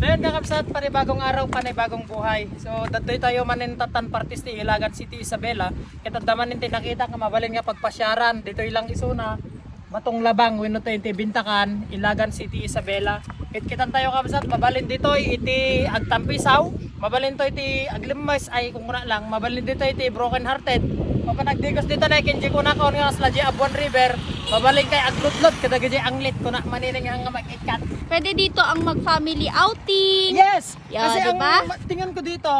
So yun kakabsat, panibagong araw, panibagong buhay. So datoy tayo manintatan partis ti Ilagan City, Isabela. Kitadaman ninti nakita ka mabalin nga pagpasyaran. Dito ilang isuna, Batong Labang, wino tayo ti Bintakan, Ilagan City, Isabela. Kitan tayo kabsat, mabalin dito iti Agtampisaw. Mabalin to iti Aglimas ay kung muna lang. Mabalin dito iti Broken Hearted. Mapanagdigos dito na ikinji ko na kaon nga sa Abuan River. Mabalin kay Aglutlot kada gidi anglit ko na manining nga makikat. Pwede dito ang mag-family outing. Yes! Yeah, Kasi diba? ang tingnan ko dito,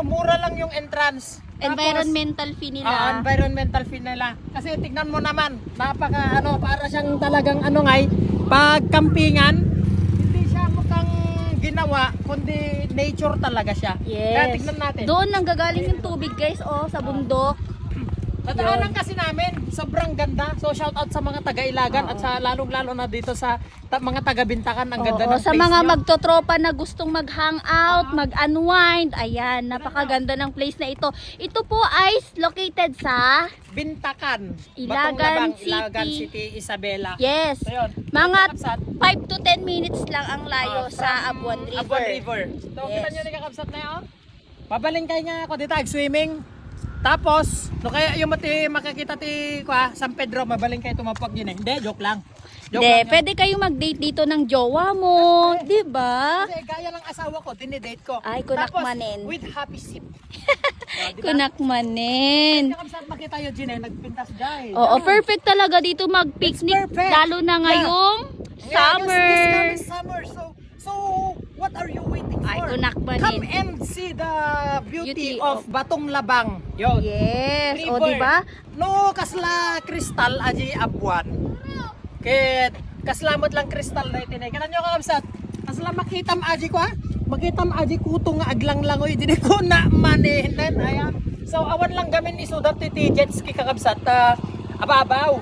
mura lang yung entrance. Environmental fee nila. Environmental fee nila. Kasi tingnan mo naman, napaka para siyang talagang pagkampingan. Hindi siya mukhang ginawa, kundi nature talaga siya. Yes. Kaya tignan natin. Doon nanggagaling yung tubig guys, sa bundok. Nadaanan kasi namin, sobrang ganda. So shout out sa mga taga-Ilagan at sa lalong-lalo na dito sa mga taga-Bintakan. Ang ganda ng Sa place mga nyo. magtotropa na gustong mag-hangout, mag-unwind, ayan, napakaganda ng place na ito. Ito po ay located sa Bintakan, Ilagan Batong Labang, City. Ilagan City, Isabela. Yes. So, yun. Mga Kakabsat, 5 to 10 minutes lang ang layo sa from Abuan River. Abuan River. So, Yes. kita nyo ni kakabsat na yun. Babaling kayo nga ako dito, swimming. Tapos, no kaya yung makakita ti San Pedro, mabaling kayo tumapag yun eh. Hindi, joke lang. Joke Hindi, lang pwede kayong mag-date dito ng jowa mo, di ba? Kasi gaya ng asawa ko, dinidate ko. Ay, kunakmanin. Tapos, with happy sip. Kunakmanin. Kakabsat makita yun, Gine, nagpintas dyan. Oo, perfect talaga dito mag-picnic, It's perfect. lalo na ngayong summer. This coming summer. So, what are you waiting for? Ay, kunakmanin. Come and see the beauty Beauty of Batong Labang. Yun. Yes, o River. di ba? No, kasla kristal aji abuan. Kaya kaslamot lang kristal na itinay. Kanan nyo kakabsat. Kasla makitam aji ko ha. Makitam aji kuto nga aglang langoy. Dini ko na manihinan. Ayan. So awan lang gamin isudat ti jet ski kakabsat. Ababaw.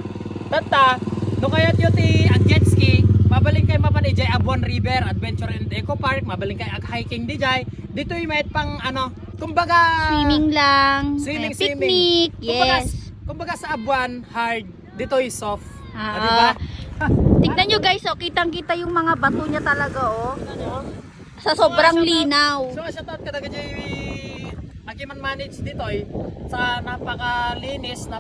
Tata. No kaya ti ag jet ski. Mabaling kay mapan ijay Abuan River Adventure and Eco Park. Mabaling kay ag hiking dijay. Dito yung may pang kumbaga Swimming lang, Swimming, picnic, yes. Kumbaga sa Abuan, hard. Dito is soft. Ah. Diba? Tignan nyo guys, kitang-kita yung mga bato niya talaga, sa sobrang linaw. So, shout out ka talaga Agiman manage dito sa napakalinis,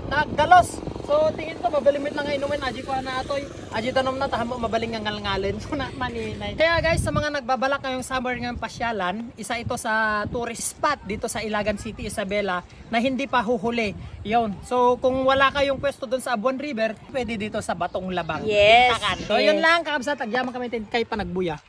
nagdalos. So, tingin ko, mabalimit lang inumin. Aji ko na atoy. Aji tanom na, tahamo mabaling nga ngalngalin. So, na maninay. Kaya guys, sa mga nagbabalak ngayong summer ngayong pasyalan, isa ito sa tourist spot dito sa Ilagan City, Isabela, na hindi pa huhuli. Yun. So, kung wala kayong pwesto doon sa Abuan River, pwede dito sa Batong Labang. Yes. Bintakan. So, yun lang, kakabsat. Agyaman kami kay Panagbuya.